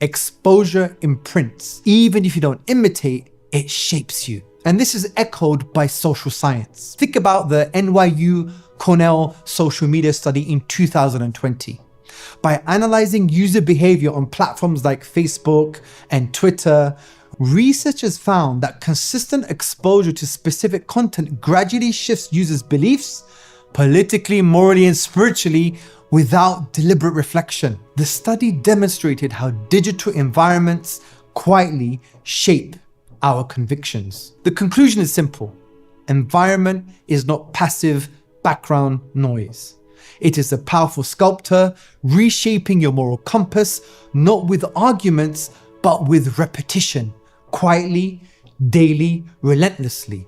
Exposure imprints. Even if you don't imitate, it shapes you. And this is echoed by social science. Think about the NYU Cornell social media study in 2020. By analyzing user behavior on platforms like Facebook and Twitter, researchers found that consistent exposure to specific content gradually shifts users' beliefs, politically, morally, and spiritually, without deliberate reflection. The study demonstrated how digital environments quietly shape our convictions. The conclusion is simple. Environment is not passive background noise. It is a powerful sculptor, reshaping your moral compass, not with arguments, but with repetition, quietly, daily, relentlessly.